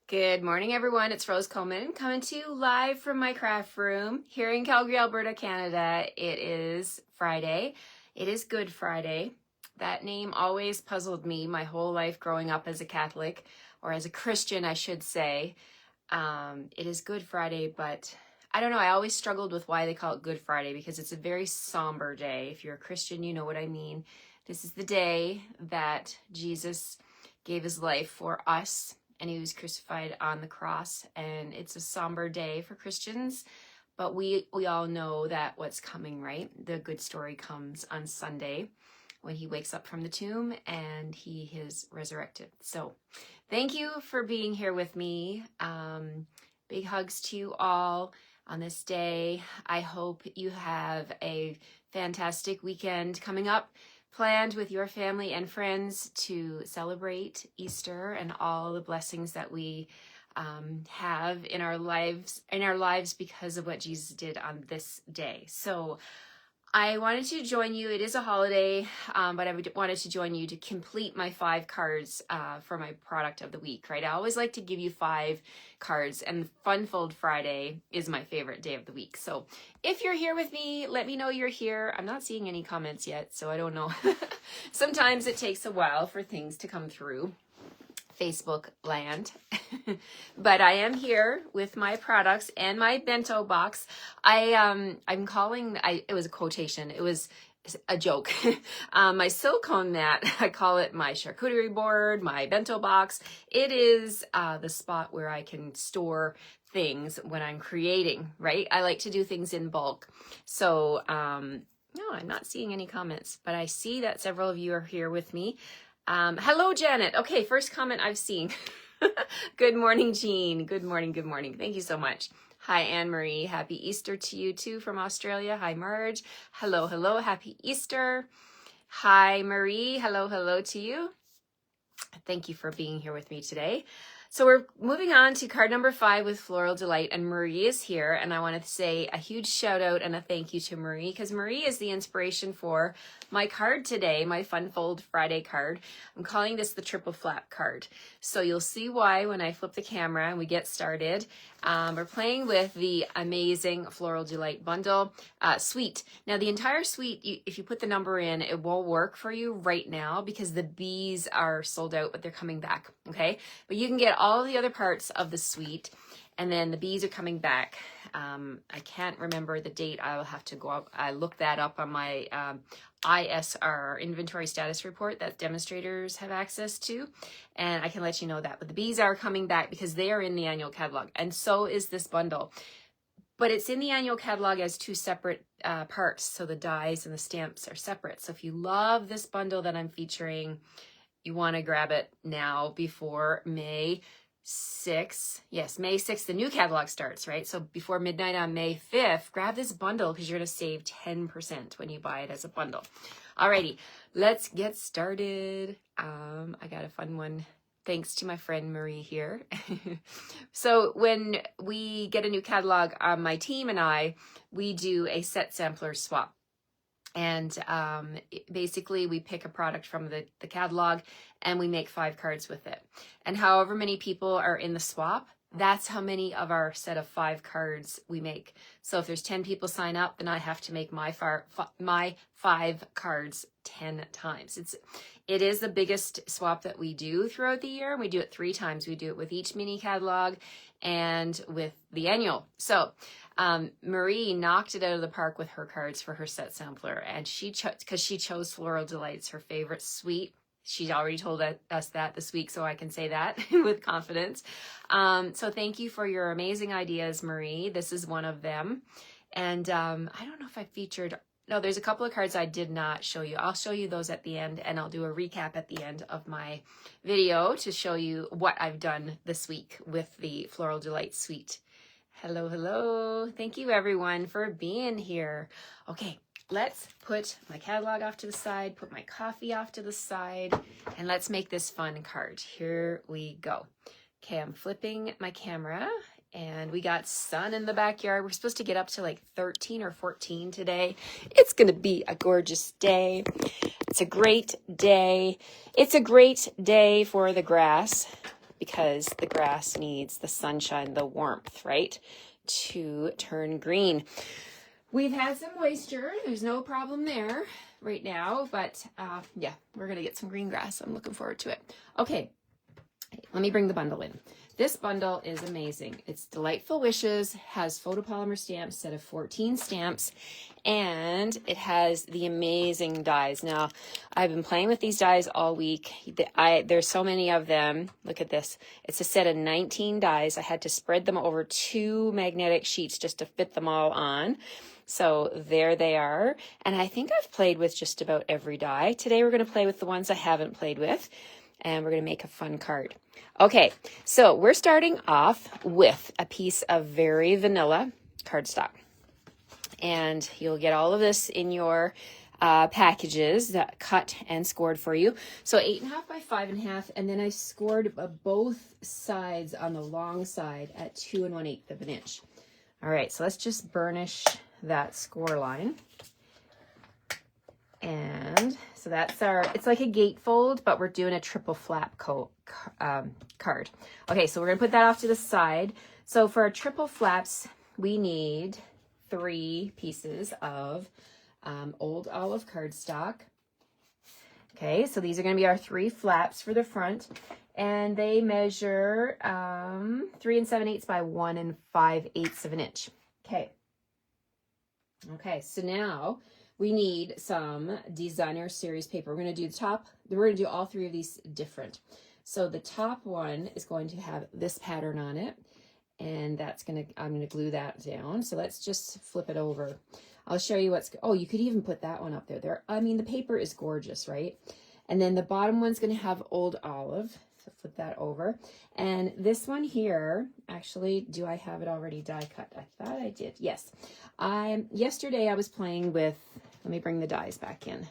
Good morning, everyone. It's Rose Coleman coming to you live from my craft room here in Calgary, Alberta, Canada. It is Friday. It is Good Friday. That name always puzzled me my whole life growing up as a Catholic, or as a Christian, I should say. It is Good Friday, but I don't know. I always struggled with why they call it Good Friday because it's a very somber day. If you're a Christian, you know what I mean. This is the day that Jesus gave his life for us, and he was crucified on the cross, and it's a somber day for Christians, but we all know that what's coming, right? The good story comes on Sunday when he wakes up from the tomb and he is resurrected. So thank you for being here with me. Big hugs to you all on this day. I hope you have a fantastic weekend coming up, planned with your family and friends to celebrate Easter and all the blessings that we have in our lives because of what Jesus did on this day. So I wanted to join you. It is a holiday, but I wanted to join you to complete my 5 cards for my product of the week, right? I always like to give you 5 cards, and Fun Fold Friday is my favorite day of the week. So if you're here with me, let me know you're here. I'm not seeing any comments yet, so I don't know. Sometimes it takes a while for things to come through Facebook land. But I am here with my products and my bento box. I'm calling, it was a quotation, it was a joke. My silicone mat, I call it my charcuterie board, my bento box. It is the spot where I can store things when I'm creating, right? I like to do things in bulk. So no, I'm not seeing any comments, but I see that several of you are here with me. Hello, Janet. Okay, first comment I've seen. Good morning, Jean. Good morning, good morning. Thank you so much. Hi, Anne-Marie. Happy Easter to you too from Australia. Hi, Marge. Hello, hello. Happy Easter. Hi, Marie. Hello, hello to you. Thank you for being here with me today. So we're moving on to card number 5 with Floral Delight, and Marie is here, and I want to say a huge shout out and a thank you to Marie, because Marie is the inspiration for my card today, my Fun Fold Friday card. I'm calling this the Triple Flap card. So you'll see why when I flip the camera and we get started. We're playing with the amazing Floral Delight bundle suite. Now the entire suite, if you put the number in, it won't work for you right now because the bees are sold out, but they're coming back, okay? But you can get all the other parts of the suite, and then the bees are coming back. I can't remember the date. I'll have to go up. I looked that up on my ISR, inventory status report, that demonstrators have access to, and I can let you know that. But the bees are coming back because they are in the annual catalog, and so is this bundle. But it's in the annual catalog as 2 separate parts, so the dies and the stamps are separate. So if you love this bundle that I'm featuring, you want to grab it now before May 6th. Yes, May 6th, the new catalog starts, right? So before midnight on May 5th, grab this bundle because you're going to save 10% when you buy it as a bundle. Alrighty, let's get started. I got a fun one thanks to my friend Marie here. So when we get a new catalog, my team and I, we do a set sampler swap. And basically we pick a product from the catalog and we make 5 cards with it. And however many people are in the swap, that's how many of our set of 5 cards we make. So if there's 10 people sign up, then I have to make my 5 cards 10 times. It is the biggest swap that we do throughout the year. We do it 3 times. We do it with each mini catalog and with the annual. So Marie knocked it out of the park with her cards for her set sampler, and she chose Floral Delight's her favorite suite. She's already told us that this week, so I can say that with confidence. So thank you for your amazing ideas, Marie. This is one of them. And I don't know if I featured, no, there's a couple of cards I did not show you. I'll show you those at the end, and I'll do a recap at the end of my video to show you what I've done this week with the Floral Delight suite. Hello, hello. Thank you everyone for being here. Okay, let's put my catalog off to the side, put my coffee off to the side, and let's make this fun card. Here we go. Okay, I'm flipping my camera, and we got sun in the backyard. We're supposed to get up to like 13 or 14 today. It's gonna be a gorgeous day. It's a great day. It's a great day for the grass. because the grass needs the sunshine, the warmth, right, to turn green. We've had some moisture. There's no problem there right now, but yeah, we're going to get some green grass. I'm looking forward to it. Okay, let me bring the bundle in. This bundle is amazing. It's Delightful Wishes, has photopolymer stamps, set of 14 stamps, and it has the amazing dies. Now, I've been playing with these dies all week. There's so many of them. Look at this. It's a set of 19 dies. I had to spread them over 2 magnetic sheets just to fit them all on. So there they are. And I think I've played with just about every die. Today we're going to play with the ones I haven't played with, and we're going to make a fun card. Okay, so we're starting off with a piece of very vanilla cardstock. And you'll get all of this in your packages that cut and scored for you. So 8.5 by 5.5, and then I scored both sides on the long side at 2 1/8 of an inch. All right, so let's just burnish that score line. And so that's it's like a gatefold, but we're doing a triple flap card. Okay, so we're gonna put that off to the side. So for our triple flaps, we need 3 pieces of old olive cardstock. Okay, so these are gonna be our 3 flaps for the front, and they measure 3 7/8 by 1 5/8 of an inch. Okay, so now we need some designer series paper. We're going to do the top. We're going to do all 3 of these different. So the top one is going to have this pattern on it, and I'm going to glue that down. So let's just flip it over. I'll show you oh, you could even put that one up there. I mean, the paper is gorgeous, right? And then the bottom one's going to have old olive. So flip that over. And this one here, actually, do I have it already die cut? I thought I did. Yes. Yesterday I was playing with, let me bring the dies back in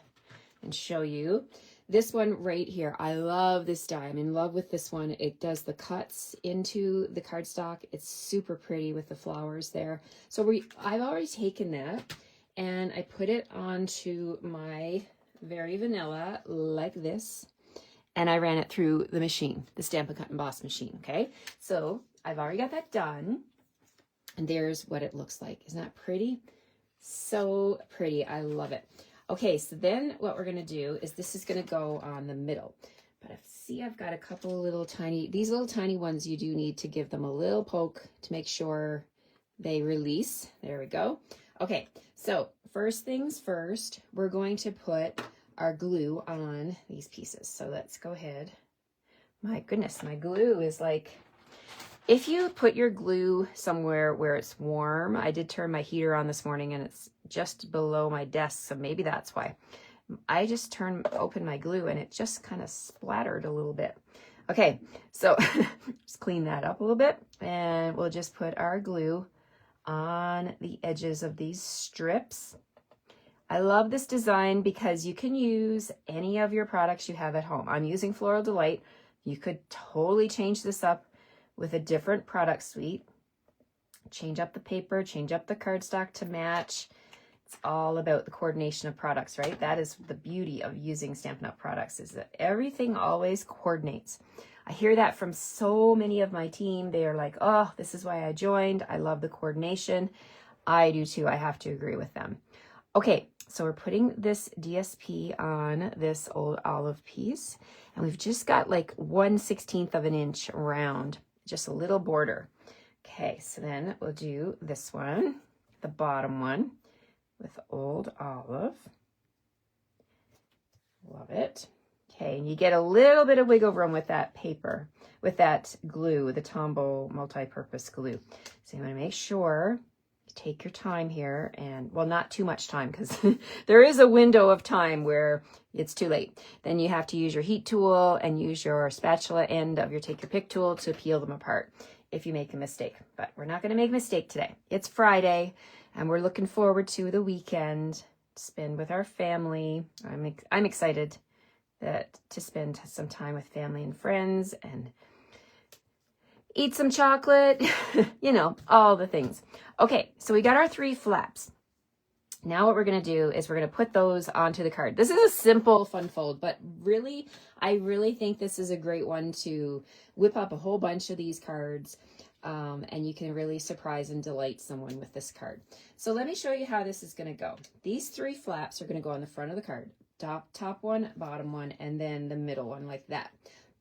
and show you. This one right here, I love this die. I'm in love with this one. It does the cuts into the cardstock. It's super pretty with the flowers there. So I've already taken that and I put it onto my Very Vanilla like this. And I ran it through the machine, the Stampin' Cut and Emboss machine, okay? So I've already got that done. And there's what it looks like. Isn't that pretty? So pretty. I love it. Okay, so then what we're going to do is this is going to go on the middle. But see, I've got a couple of these little tiny ones, you do need to give them a little poke to make sure they release. There we go. Okay, so first things first, we're going to put our glue on these pieces. So let's go ahead. My goodness, my glue is like, if you put your glue somewhere where it's warm, I did turn my heater on this morning and it's just below my desk, so maybe that's why. I just opened my glue and it just kind of splattered a little bit. Okay, so just clean that up a little bit and we'll just put our glue on the edges of these strips. I love this design because you can use any of your products you have at home. I'm using Floral Delight. You could totally change this up with a different product suite. Change up the paper, change up the cardstock to match. It's all about the coordination of products, right? That is the beauty of using Stampin' Up! Products, is that everything always coordinates. I hear that from so many of my team. They are like, oh, this is why I joined. I love the coordination. I do too. I have to agree with them. Okay, so we're putting this DSP on this old olive piece, and we've just got like 1/16 of an inch round, just a little border. Okay, so then we'll do this one, the bottom one, with old olive. Love it. Okay, and you get a little bit of wiggle room with that paper, with that glue, the Tombow multi-purpose glue. So you want to make sure you take your time here, and, well, not too much time, because there is a window of time where it's too late. Then you have to use your heat tool and use your spatula end of your take your pick tool to peel them apart if you make a mistake. But we're not going to make a mistake today. It's Friday, and we're looking forward to the weekend to spend with our family. I'm excited to spend some time with family and friends and eat some chocolate, you know, all the things. Okay, so we got our 3 flaps. Now what we're going to do is we're going to put those onto the card. This is a simple fun fold, but really, I really think this is a great one to whip up a whole bunch of these cards, and you can really surprise and delight someone with this card. So let me show you how this is going to go. These 3 flaps are going to go on the front of the card. Top one, bottom one, and then the middle one like that.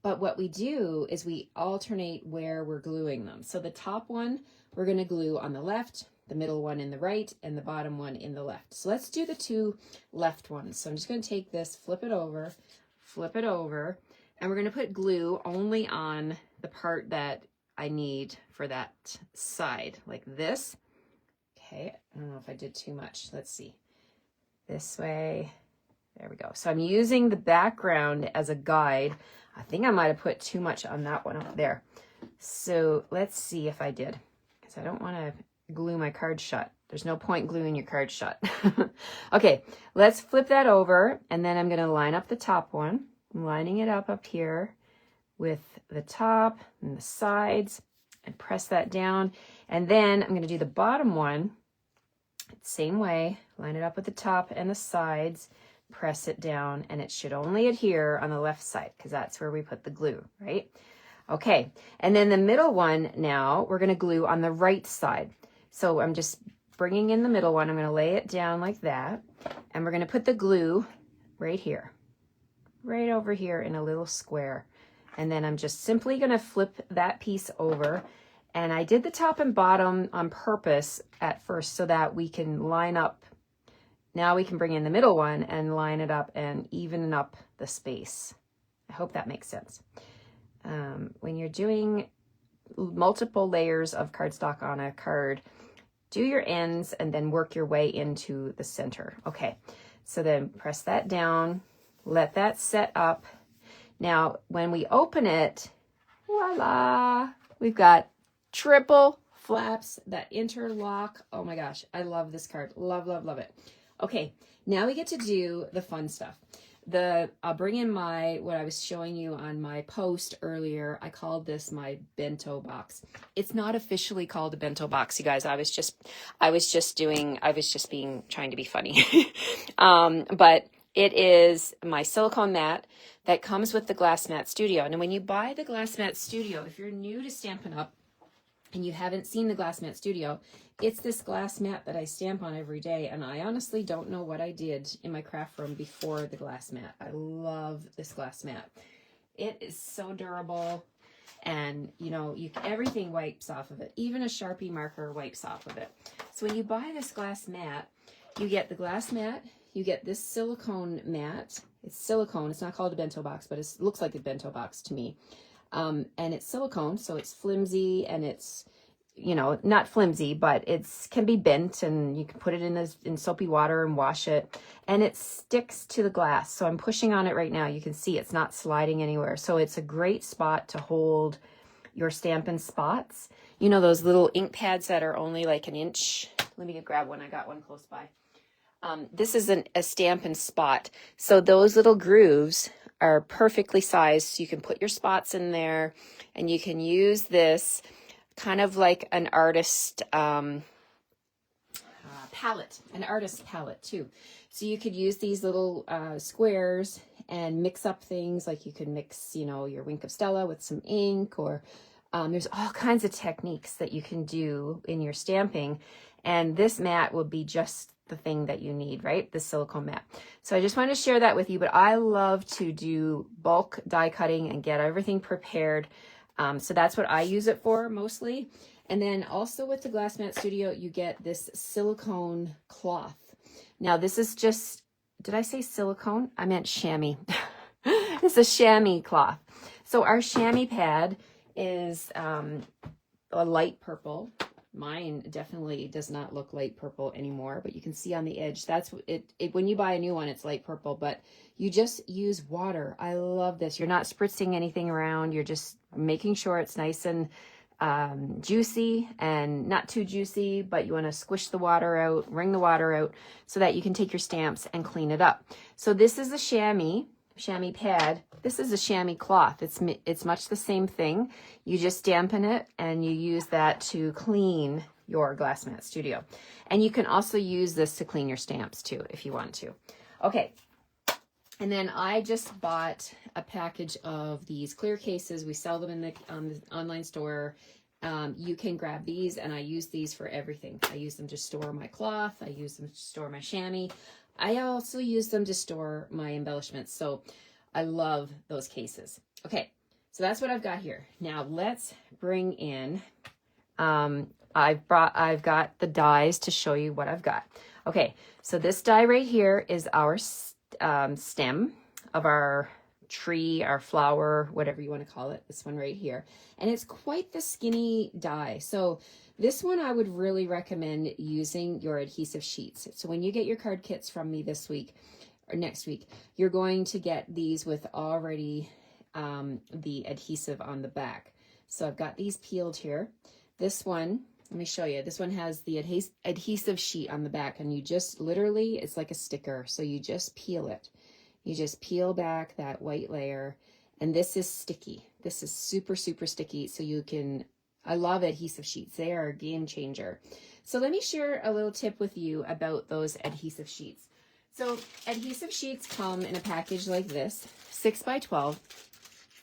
But what we do is we alternate where we're gluing them. So the top one, we're going to glue on the left, the middle one in the right, and the bottom one in the left. So let's do the 2 left ones. So I'm just going to take this, flip it over, and we're going to put glue only on the part that I need for that side, like this. Okay, I don't know if I did too much. Let's see. This way. There we go. So I'm using the background as a guide. I think I might have put too much on that one up there. So let's see if I did, because I don't want to glue my card shut. There's no point gluing your card shut. Okay, let's flip that over, and then I'm going to line up the top one. I'm lining it up here with the top and the sides, and press that down. And then I'm going to do the bottom one, same way, line it up with the top and the sides, press it down, and it should only adhere on the left side because that's where we put the glue, right? Okay, and then the middle one now, we're going to glue on the right side. So I'm just bringing in the middle one. I'm going to lay it down like that, and we're going to put the glue right here, right over here in a little square. And then I'm just simply going to flip that piece over. And I did the top and bottom on purpose at first so that we can line up. Now we can bring in the middle one and line it up and even up the space. I hope that makes sense. When you're doing multiple layers of cardstock on a card, do your ends and then work your way into the center. Okay, so then press that down, let that set up. Now, when we open it, voila, we've got triple flaps that interlock. Oh my gosh, I love this card. Love, love, love it. Okay, now we get to do the fun stuff. I'll bring in what I was showing you on my post earlier. I called this my bento box. It's not officially called a bento box, you guys. I was just trying to be funny. But it is my silicone mat that comes with the Glass Mat Studio. And when you buy the Glass Mat Studio, if you're new to Stampin' Up! And you haven't seen the Glass Mat Studio, it's this glass mat that I stamp on every day, and I honestly don't know what I did in my craft room before the glass mat. I love this glass mat. It is so durable, and you know, everything wipes off of it. Even a Sharpie marker wipes off of it. So when you buy this glass mat, you get the glass mat, you get this silicone mat. It's silicone. It's not called a bento box, but it looks like a bento box to me. And it's silicone, so it's flimsy, and it's, you know, not flimsy, but can be bent, and you can put it in soapy water and wash it, and it sticks to the glass. So I'm pushing on it right now. You can see it's not sliding anywhere. So it's a great spot to hold your Stampin' Spots. You know, those little ink pads that are only like an inch. Let me grab one. I got one close by. This is a Stampin' Spot. So those little grooves are perfectly sized, so you can put your spots in there, and you can use this kind of like an artist palette, an artist palette too. So you could use these little squares and mix up things, like you could mix, you know, your Wink of Stella with some ink, or there's all kinds of techniques that you can do in your stamping, and this mat will be just the thing that you need, right? The silicone mat. So I just wanted to share that with you, but I love to do bulk die cutting and get everything prepared. So that's what I use it for mostly. And then also with the Glass Mat Studio, you get this silicone cloth. Now this is just, did I say silicone? I meant chamois. It's a chamois cloth. So our chamois pad is a light purple. Mine definitely does not look light purple anymore, but you can see on the edge, that's it. When you buy a new one, it's light purple, but you just use water. I love this. You're not spritzing anything around. You're just making sure it's nice and juicy and not too juicy, but you want to squish the water out, wring the water out so that you can take your stamps and clean it up. So this is a chamois pad. This is a chamois cloth. It's much the same thing. You just dampen it and you use that to clean your Glass Mat Studio. And you can also use this to clean your stamps too, if you want to. Okay. And then I just bought a package of these clear cases. We sell them in the online store. You can grab these, and I use these for everything. I use them to store my cloth. I use them to store my chamois. I also use them to store my embellishments. So I love those cases. Okay, so that's what I've got here. Now let's bring in, I've got the dies to show you what I've got. Okay, so this die right here is our stem of our tree, our flower, whatever you want to call it, this one right here. And it's quite the skinny die. So this one I would really recommend using your adhesive sheets. So when you get your card kits from me this week or next week, you're going to get these with already the adhesive on the back. So I've got these peeled here. This one, let me show you. This one has the adhesive sheet on the back, and you just literally, it's like a sticker. So you just peel it. You just peel back that white layer, and this is sticky. This is super, super sticky. So you can, I love adhesive sheets. They are a game changer. So let me share a little tip with you about those adhesive sheets. So adhesive sheets come in a package like this, 6 by 12.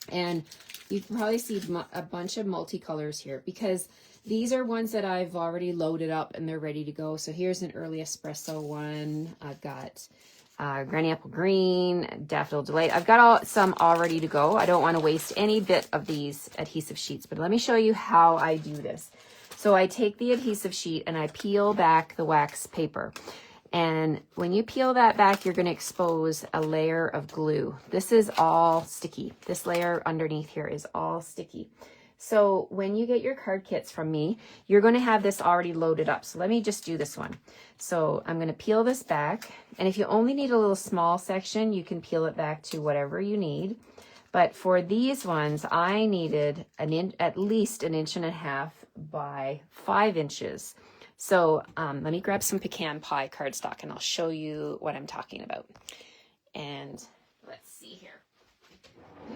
And you can probably see a bunch of multicolors here because these are ones that I've already loaded up and they're ready to go. So here's an early espresso one. I've got Granny Apple Green, Daffodil Delight. I've got some all ready to go. I don't want to waste any bit of these adhesive sheets, but let me show you how I do this. So I take the adhesive sheet and I peel back the wax paper. And when you peel that back, you're going to expose a layer of glue. This is all sticky. This layer underneath here is all sticky. So when you get your card kits from me, you're going to have this already loaded up. So let me just do this one. So I'm going to peel this back. And if you only need a little small section, you can peel it back to whatever you need. But for these ones, I needed at least 1.5 inches by 5 inches. So let me grab some pecan pie cardstock and I'll show you what I'm talking about. And let's see here.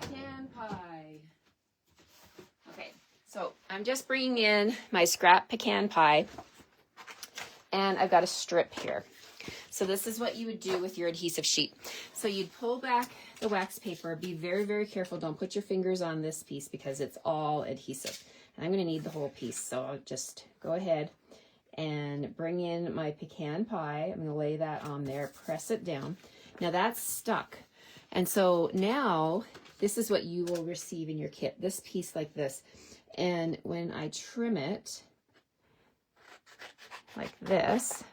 Pecan pie. Okay, so I'm just bringing in my scrap pecan pie and I've got a strip here. So this is what you would do with your adhesive sheet. So you'd pull back the wax paper. Be very, very careful. Don't put your fingers on this piece because it's all adhesive. And I'm going to need the whole piece. So I'll just go ahead and bring in my pecan pie. I'm going to lay that on there, press it down. Now that's stuck. And so now this is what you will receive in your kit, this piece like this. And when I trim it like this,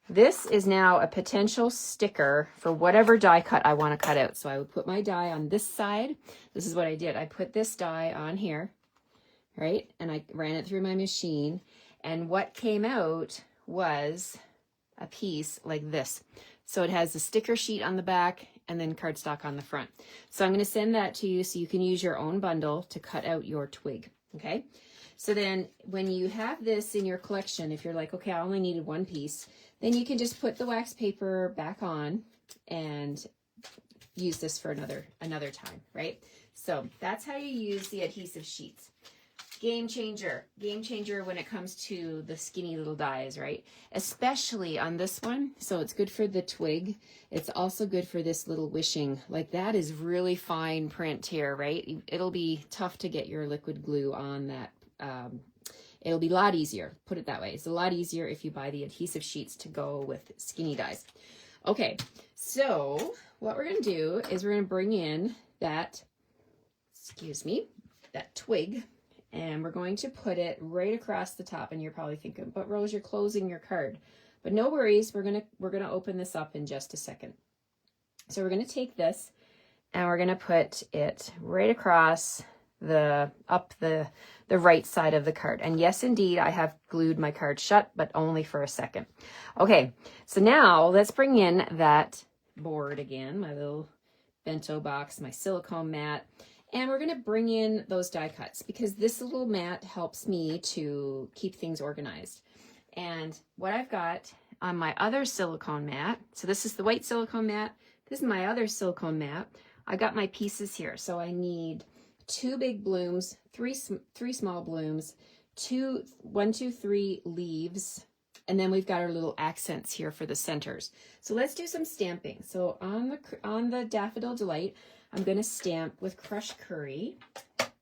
this is now a potential sticker for whatever die cut I want to cut out. So I would put my die on this side. This is what I did. I put this die on here, right? And I ran it through my machine. And what came out was a piece like this. So it has the sticker sheet on the back and then cardstock on the front. So I'm going to send that to you so you can use your own bundle to cut out your twig. Okay. So then when you have this in your collection, if you're like, okay, I only needed one piece, then you can just put the wax paper back on and use this for another time, right? So that's how you use the adhesive sheets. Game changer when it comes to the skinny little dies, right? Especially on this one. So it's good for the twig. It's also good for this little wishing. Like that is really fine print here, right? It'll be tough to get your liquid glue on that. It'll be a lot easier, put it that way. It's a lot easier if you buy the adhesive sheets to go with skinny dies. Okay, so what we're going to do is we're going to bring in that, that twig. And we're going to put it right across the top. And you're probably thinking, but Rose, you're closing your card. But no worries, we're gonna open this up in just a second. So we're gonna take this and we're gonna put it right across the right side of the card. And yes, indeed, I have glued my card shut, but only for a second. Okay, so now let's bring in that board again, my little bento box, my silicone mat. And we're going to bring in those die cuts because this little mat helps me to keep things organized. And what I've got on my other silicone mat, so this is the white silicone mat, this is my other silicone mat. I got my pieces here. So I need 2 big blooms, three small blooms, 1, 2, 3 leaves. And then we've got our little accents here for the centers. So let's do some stamping. So on the Daffodil Delight, I'm going to stamp with crushed curry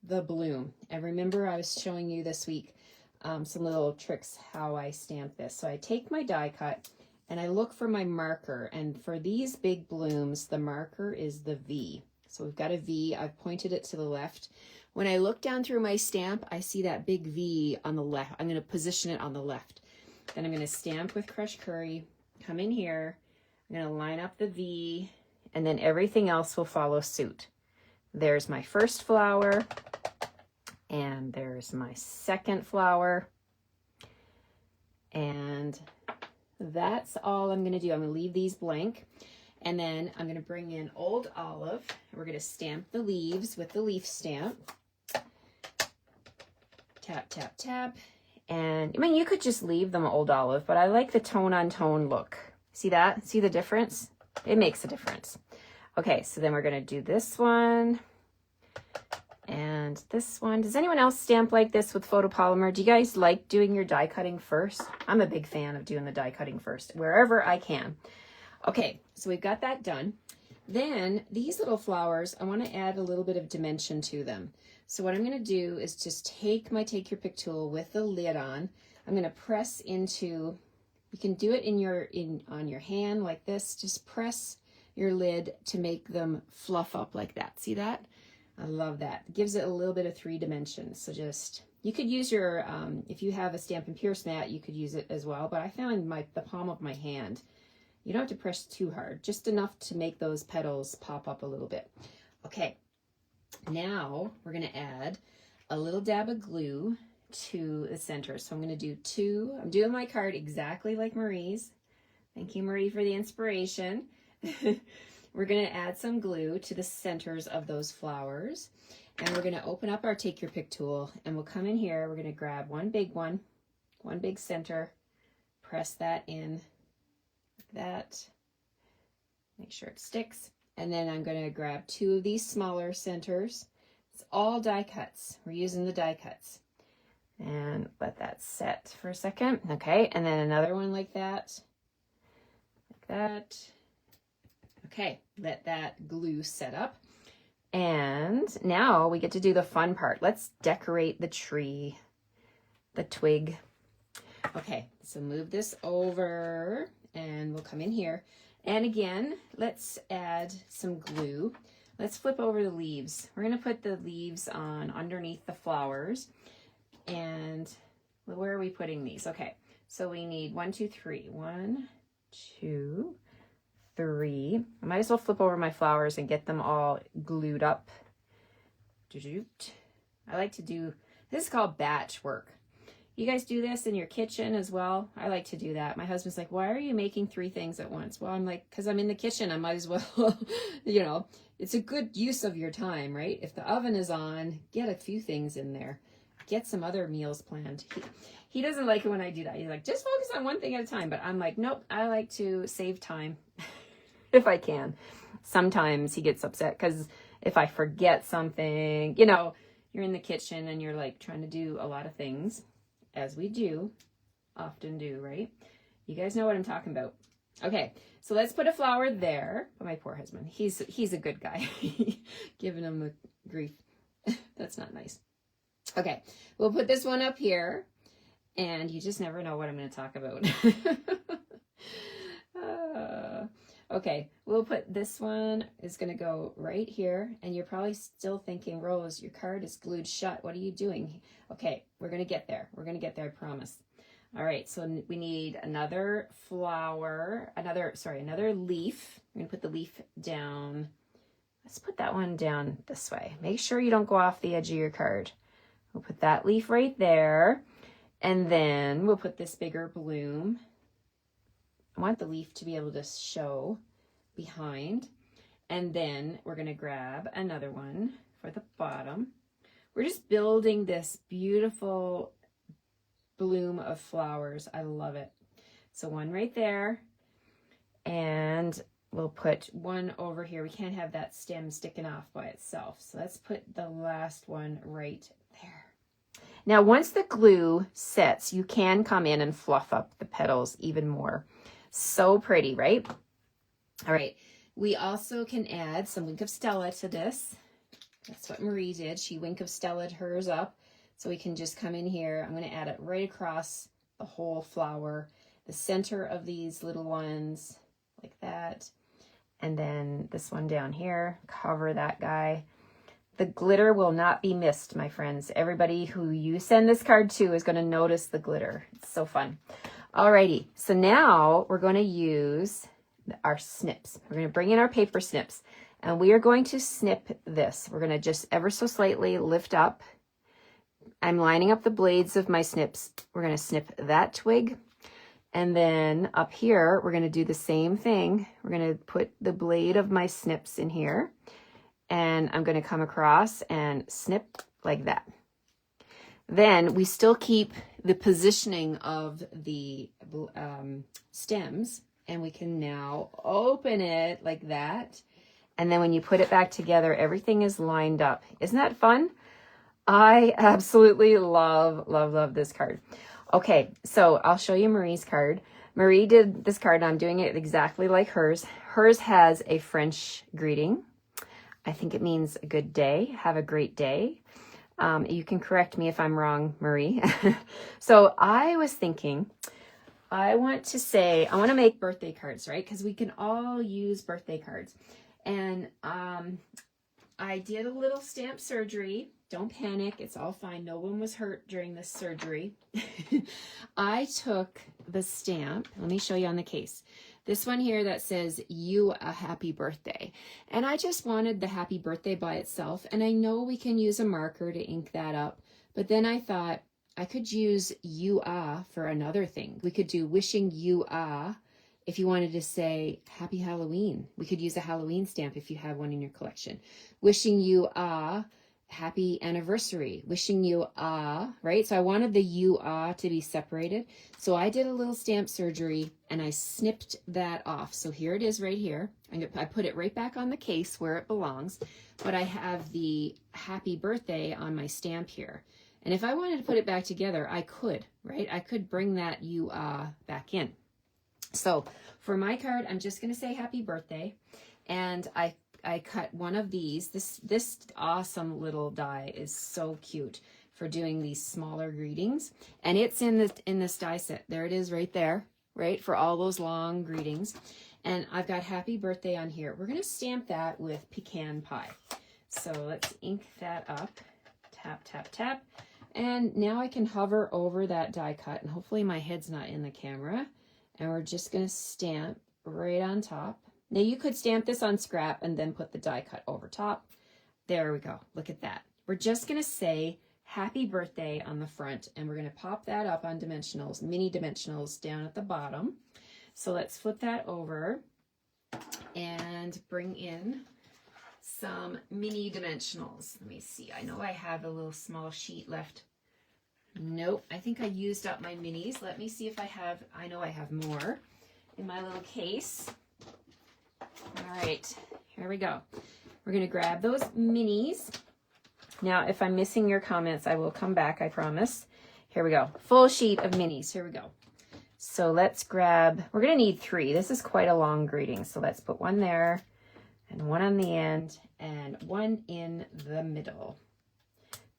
the bloom. And remember, I was showing you this week some little tricks how I stamp this. So I take my die cut and I look for my marker. And for these big blooms, the marker is the V. So we've got a V. I've pointed it to the left. When I look down through my stamp, I see that big V on the left. I'm going to position it on the left. Then I'm going to stamp with crushed curry, come in here, I'm going to line up the V, and then everything else will follow suit. There's my first flower, and there's my second flower, and that's all I'm going to do. I'm going to leave these blank, and then I'm going to bring in Old Olive. We're going to stamp the leaves with the leaf stamp. Tap, tap, tap. And I mean, you could just leave them Old Olive, but I like the tone on tone look. See that? See the difference? It makes a difference. Okay, so then we're going to do this one and this one. Does anyone else stamp like this with photopolymer? Do you guys like doing your die cutting first? I'm a big fan of doing the die cutting first, wherever I can. Okay, so we've got that done. Then these little flowers, I want to add a little bit of dimension to them. So what I'm going to do is just take my Take Your Pick tool with the lid on. I'm going to press into, you can do it on your hand like this. Just press your lid to make them fluff up like that. See that? I love that. It gives it a little bit of 3 dimensions. So just, you could use your, if you have a Stampin' Pierce mat, you could use it as well. But I found the palm of my hand, you don't have to press too hard, just enough to make those petals pop up a little bit. Okay. Now we're going to add a little dab of glue to the center. So I'm going to do 2. I'm doing my card exactly like Marie's. Thank you, Marie, for the inspiration. We're going to add some glue to the centers of those flowers. And we're going to open up our Take Your Pick tool. And we'll come in here. We're going to grab one big center. Press that in like that. Make sure it sticks. And then I'm going to grab 2 of these smaller centers. It's all die cuts. We're using the die cuts. And let that set for a second. Okay, and then another one like that. Like that. Okay, let that glue set up. And now we get to do the fun part. Let's decorate the tree, the twig. Okay, so move this over and we'll come in here. And again, let's add some glue. Let's flip over the leaves. We're going to put the leaves on underneath the flowers. And where are we putting these? Okay, so we need 1, 2, 3. 1, 2, 3. I might as well flip over my flowers and get them all glued up. I like to do, this is called batch work. You guys do this in your kitchen as well? I like to do that. My husband's like, why are you making 3 things at once? Well, I'm like, because I'm in the kitchen. I might as well, you know, it's a good use of your time, right? If the oven is on, get a few things in there. Get some other meals planned. He doesn't like it when I do that. He's like, just focus on one thing at a time. But I'm like, nope, I like to save time if I can. Sometimes he gets upset because if I forget something, you know, you're in the kitchen and you're like trying to do a lot of things. As we do, often do, right? You guys know what I'm talking about. Okay, so let's put a flower there. Oh, my poor husband. He's a good guy. Giving him the grief. That's not nice. Okay, we'll put this one up here. And you just never know what I'm going to talk about. Okay, we'll put this one is going to go right here. And you're probably still thinking, Rose, your card is glued shut. What are you doing? Okay, we're going to get there. We're going to get there, I promise. All right, so we need another flower, another leaf. We're going to put the leaf down. Let's put that one down this way. Make sure you don't go off the edge of your card. We'll put that leaf right there. And then we'll put this bigger bloom. I want the leaf to be able to show behind. And then we're going to grab another one for the bottom. We're just building this beautiful bloom of flowers. I love it. So one right there. And we'll put one over here. We can't have that stem sticking off by itself. So let's put the last one right there. Now, once the glue sets, you can come in and fluff up the petals even more. So pretty, right? All right. We also can add some Wink of Stella to this. That's what Marie did. She Wink of Stella'd hers up. So we can just come in here. I'm going to add it right across the whole flower, the center of these little ones, like that. And then this one down here, cover that guy. The glitter will not be missed, my friends. Everybody who you send this card to is going to notice the glitter. It's so fun. Alrighty, so now we're going to use our snips. We're going to bring in our paper snips, and we are going to snip this. We're going to just ever so slightly lift up. I'm lining up the blades of my snips. We're going to snip that twig, and then up here, we're going to do the same thing. We're going to put the blade of my snips in here, and I'm going to come across and snip like that. Then we still keep the positioning of the stems, and we can now open it like that. And then when you put it back together, everything is lined up. Isn't that fun? I absolutely love, love, love this card. Okay, so I'll show you Marie's card. Marie did this card, and I'm doing it exactly like hers. Hers has a French greeting. I think it means a good day. Have a great day. You can correct me if I'm wrong, Marie. So I was thinking, I want to make birthday cards, right? Because we can all use birthday cards. And I did a little stamp surgery. Don't panic. It's all fine. No one was hurt during this surgery. I took the stamp. Let me show you on the case. This one here that says, "You a happy birthday." And I just wanted the happy birthday by itself. And I know we can use a marker to ink that up. But then I thought I could use "you a" for another thing. We could do "wishing you a." If you wanted to say "Happy Halloween," we could use a Halloween stamp if you have one in your collection. "Wishing you a happy anniversary," "wishing you a," right? So I wanted the "you a" to be separated. So I did a little stamp surgery and I snipped that off. So here it is right here. I put it right back on the case where it belongs, but I have the happy birthday on my stamp here. And if I wanted to put it back together, I could, right? I could bring that "you a" back in. So for my card, I'm just going to say happy birthday. And I cut one of these. This awesome little die is so cute for doing these smaller greetings. And it's in this die set. There it is right there, right? For all those long greetings. And I've got happy birthday on here. We're going to stamp that with pecan pie. So let's ink that up. Tap, tap, tap. And now I can hover over that die cut. And hopefully my head's not in the camera. And we're just going to stamp right on top. Now you could stamp this on scrap and then put the die cut over top. There we go. Look at that. We're just going to say happy birthday on the front, and we're going to pop that up on dimensionals, mini dimensionals down at the bottom. So let's flip that over and bring in some mini dimensionals. Let me see. I know I have a little small sheet left. Nope. I think I used up my minis. Let me see if I know I have more in my little case. All right, here we go. We're going to grab those minis. Now, if I'm missing your comments, I will come back, I promise. Here we go. Full sheet of minis. Here we go. So let's grab, we're going to need 3. This is quite a long greeting. So let's put one there and one on the end and one in the middle.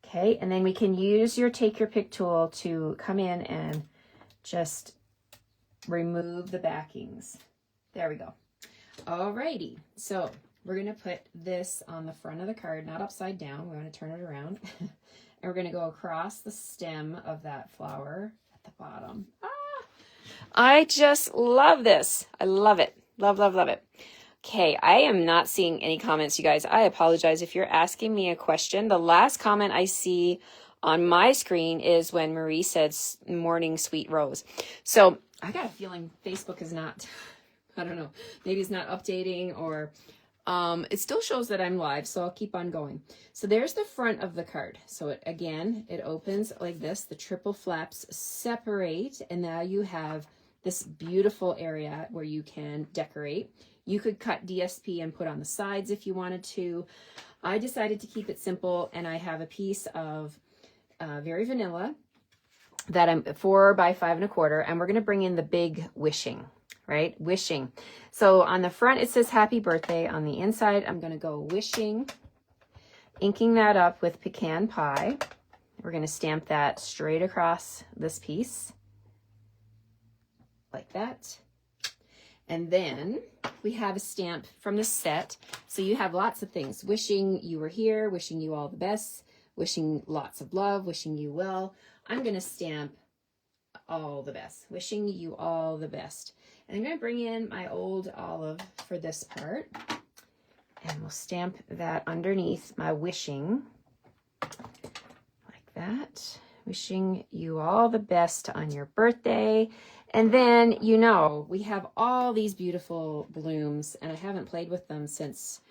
Okay, and then we can use your take your pick tool to come in and just remove the backings. There we go. Alrighty, so we're going to put this on the front of the card, not upside down. We're going to turn it around. And we're going to go across the stem of that flower at the bottom. I just love this. I love it. Love, love, love it. Okay, I am not seeing any comments, you guys. I apologize if you're asking me a question. The last comment I see on my screen is when Marie said "Morning, Sweet Rose." So I got a feeling Facebook is not... I don't know, maybe it's not updating, or it still shows that I'm live, so I'll keep on going. So there's the front of the card. So it opens like this. The triple flaps separate, and now you have this beautiful area where you can decorate. You could cut DSP and put on the sides if you wanted to. I decided to keep it simple, and I have a piece of very vanilla, that I'm 4 by 5 1/4, and we're going to bring in the big wishing, right? Wishing. So on the front, it says happy birthday. On the inside, I'm going to go wishing, inking that up with pecan pie. We're going to stamp that straight across this piece like that. And then we have a stamp from the set. So you have lots of things. Wishing you were here, wishing you all the best, wishing lots of love, wishing you well. I'm going to stamp all the best, wishing you all the best. And I'm going to bring in my old olive for this part. And we'll stamp that underneath my wishing like that. Wishing you all the best on your birthday. And then, you know, we have all these beautiful blooms, and I haven't played with them since,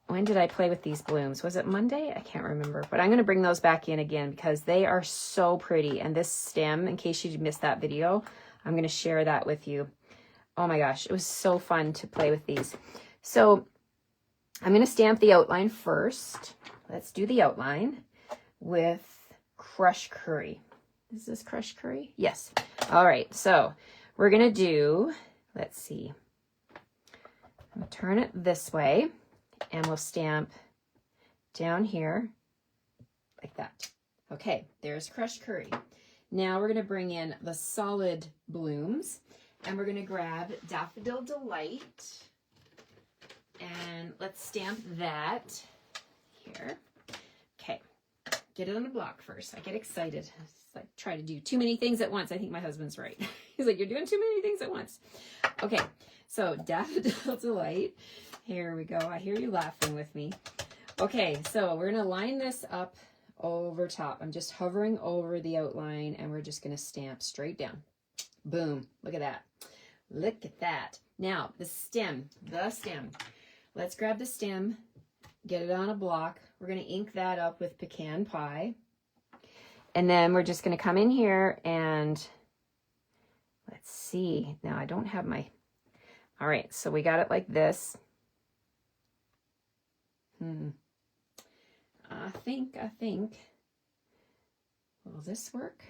when did I play with these blooms? Was it Monday? I can't remember, but I'm going to bring those back in again because they are so pretty. And this stem, in case you missed that video, I'm going to share that with you. Oh my gosh, it was so fun to play with these. So I'm going to stamp the outline first. Let's do the outline with crushed curry. Is this crushed curry? Yes. All right. So we're going to do, let's see. I'm going to turn it this way and we'll stamp down here like that. Okay. There's crushed curry. Now we're going to bring in the solid blooms and we're going to grab Daffodil Delight and let's stamp that here. Okay. Get it on the block first. I get excited. It's like try to do too many things at once. I think my husband's right. He's like, you're doing too many things at once. Okay, so Daffodil Delight. Here we go. I hear you laughing with me. Okay, so we're going to line this up over top. I'm just hovering over the outline and we're just going to stamp straight down. Boom. Look at that. Look at that. Now, the stem. Let's grab the stem, get it on a block. We're going to ink that up with pecan pie. And then we're just going to come in here and let's see. Now I don't have my, all right. So we got it like this. I think, will this work?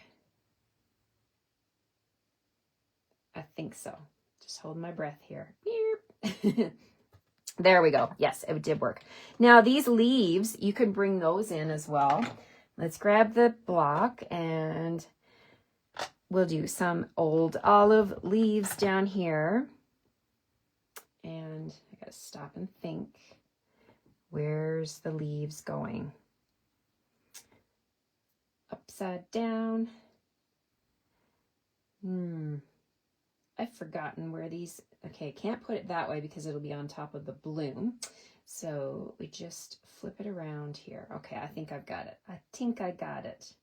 I think so. Just hold my breath here. There we go. Yes, it did work. Now these leaves, you can bring those in as well. Let's grab the block and we'll do some old olive leaves down here. And I gotta stop and think, where's the leaves going? Upside down. I've forgotten where these, okay, can't put it that way because it'll be on top of the bloom. So we just flip it around here. Okay, I think I've got it. I think I got it.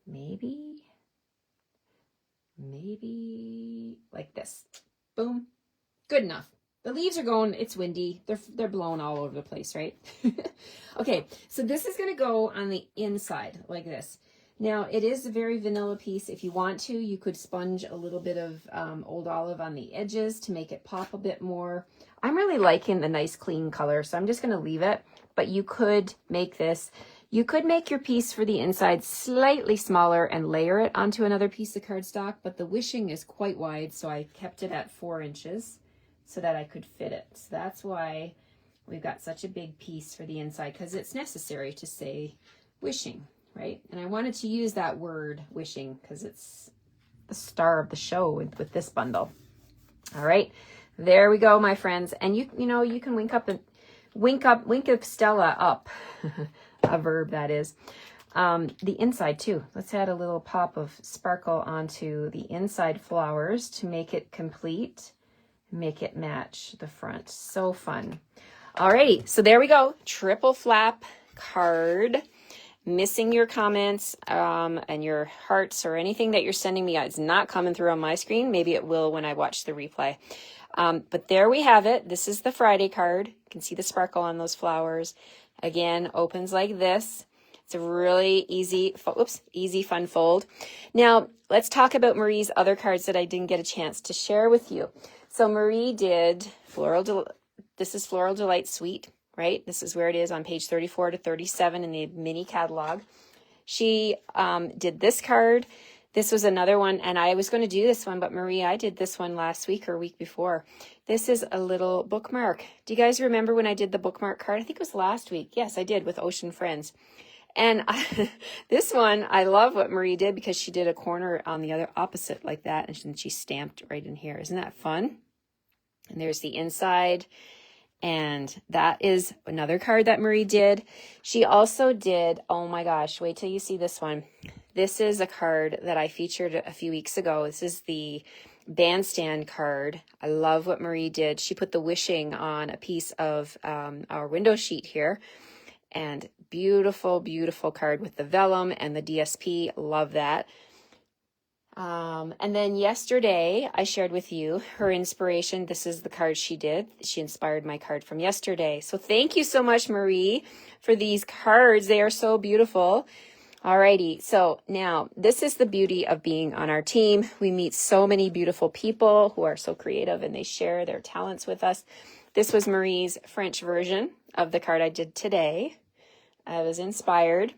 Maybe like this. Boom. Good enough. The leaves are going, it's windy. They're blowing all over the place, right? Okay, so this is going to go on the inside like this. Now, it is a very vanilla piece. If you want to, you could sponge a little bit of old olive on the edges to make it pop a bit more. I'm really liking the nice clean color, so I'm just going to leave it. But you could make this, you could make your piece for the inside slightly smaller and layer it onto another piece of cardstock, but the wishing is quite wide, so I kept it at 4 inches so that I could fit it. So that's why we've got such a big piece for the inside, because it's necessary to say wishing. Right? And I wanted to use that word wishing because it's the star of the show with this bundle. All right, there we go, my friends. And you know, you can wink up Stella up, a verb that is. The inside too. Let's add a little pop of sparkle onto the inside flowers to make it complete, make it match the front. So fun. All right, so there we go. Triple flap card. Missing your comments and your hearts or anything that you're sending me. It's not coming through on my screen. Maybe it will when I watch the replay. But there we have it. This is the Friday card. You can see the sparkle on those flowers. Again, opens like this. It's a really easy, fun fold. Now, let's talk about Marie's other cards that I didn't get a chance to share with you. So Marie did this is Floral Delight Suite. Right? This is where it is on page 34 to 37 in the mini catalog. She did this card. This was another one, and I was going to do this one, but Marie, I did this one last week or week before. This is a little bookmark. Do you guys remember when I did the bookmark card? I think it was last week. Yes, I did, with Ocean Friends. And this one, I love what Marie did, because she did a corner on the other opposite like that, and then she stamped right in here. Isn't that fun? And there's the inside. And that is another card that Marie did. She also did, oh my gosh, wait till you see this one. This is a card that I featured a few weeks ago. This is the bandstand card. I love what Marie did. She put the wishing on a piece of our window sheet here. And beautiful, beautiful card with the vellum and the DSP. Love that. And then yesterday I shared with you her inspiration. This is the card she did. She inspired my card from yesterday. So thank you so much, Marie, for these cards. They are so beautiful. Alrighty. So now this is the beauty of being on our team. We meet so many beautiful people who are so creative, and they share their talents with us. This was Marie's French version of the card I did today. I was inspired.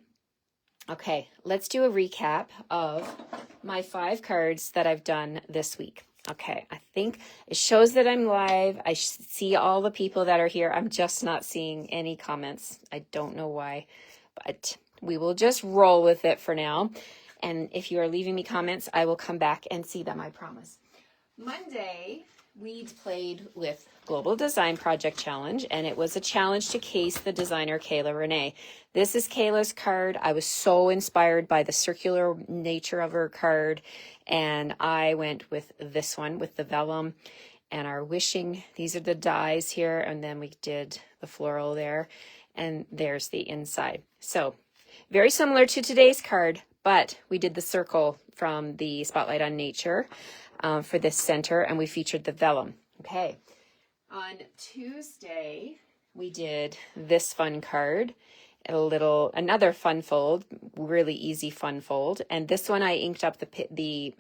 Okay, let's do a recap of my 5 cards that I've done this week. Okay, I think it shows that I'm live. I see all the people that are here. I'm just not seeing any comments. I don't know why, but we will just roll with it for now. And if you are leaving me comments, I will come back and see them, I promise. Monday, we played with Global Design Project Challenge, and it was a challenge to case the designer Kayla Renee. This is Kayla's card. I was so inspired by the circular nature of her card, and I went with this one with the vellum and our wishing. These are the dies here, and then we did the floral there, and there's the inside. So very similar to today's card, but we did the circle from the Spotlight on Nature for this center, and we featured the vellum. Okay. On Tuesday, we did this fun card, another fun fold, really easy fun fold. And this one I inked up the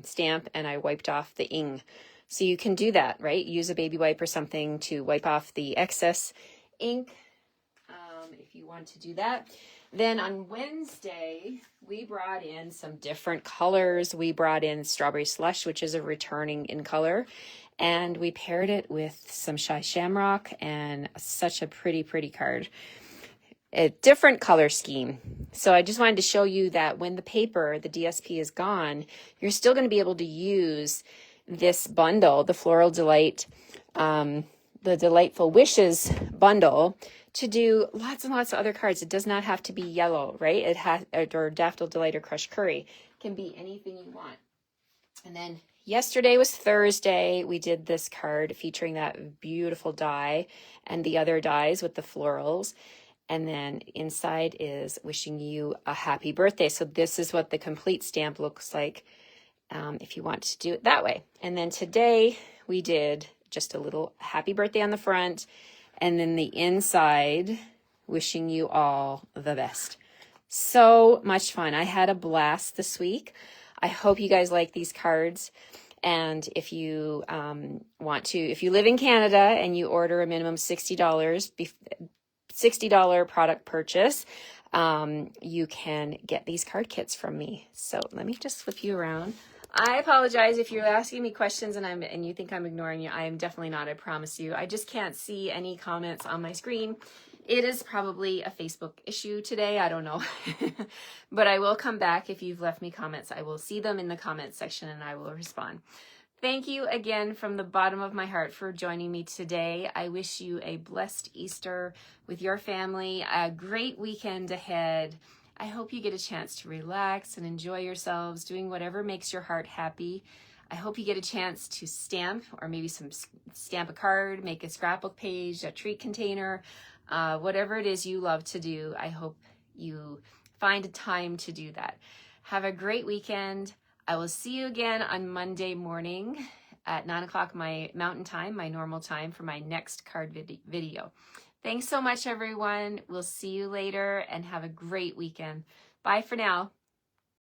stamp, and I wiped off the ing. So you can do that, right? Use a baby wipe or something to wipe off the excess ink if you want to do that. Then on Wednesday, we brought in some different colors. We brought in Strawberry Slush, which is a returning in color. And we paired it with some Shy Shamrock, and such a pretty, pretty card. A different color scheme. So I just wanted to show you that when the paper, the DSP, is gone, you're still going to be able to use this bundle, the Floral Delight, the Delightful Wishes bundle, to do lots and lots of other cards. It does not have to be yellow, right? It has, or Daffodil Delight or Crushed Curry. It can be anything you want. And then yesterday was Thursday. We did this card featuring that beautiful die and the other dies with the florals. And then inside is wishing you a happy birthday. So this is what the complete stamp looks like if you want to do it that way. And then today we did just a little happy birthday on the front, and then the inside wishing you all the best. So much fun. I had a blast this week. I hope you guys like these cards. And if you want to, if you live in Canada and you order a minimum $60 product purchase, you can get these card kits from me. So let me just flip you around. I apologize if you're asking me questions and you think I'm ignoring you. I am definitely not, I promise you. I just can't see any comments on my screen. It is probably a Facebook issue today. I don't know. But I will come back. If you've left me comments, I will see them in the comments section and I will respond. Thank you again from the bottom of my heart for joining me today. I wish you a blessed Easter with your family, a great weekend ahead. I hope you get a chance to relax and enjoy yourselves, doing whatever makes your heart happy. I hope you get a chance to stamp, or maybe stamp a card, make a scrapbook page, a treat container, whatever it is you love to do. I hope you find a time to do that. Have a great weekend. I will see you again on Monday morning at 9 o'clock my mountain time, my normal time, for my next card video. Thanks so much, everyone. We'll see you later and have a great weekend. Bye for now.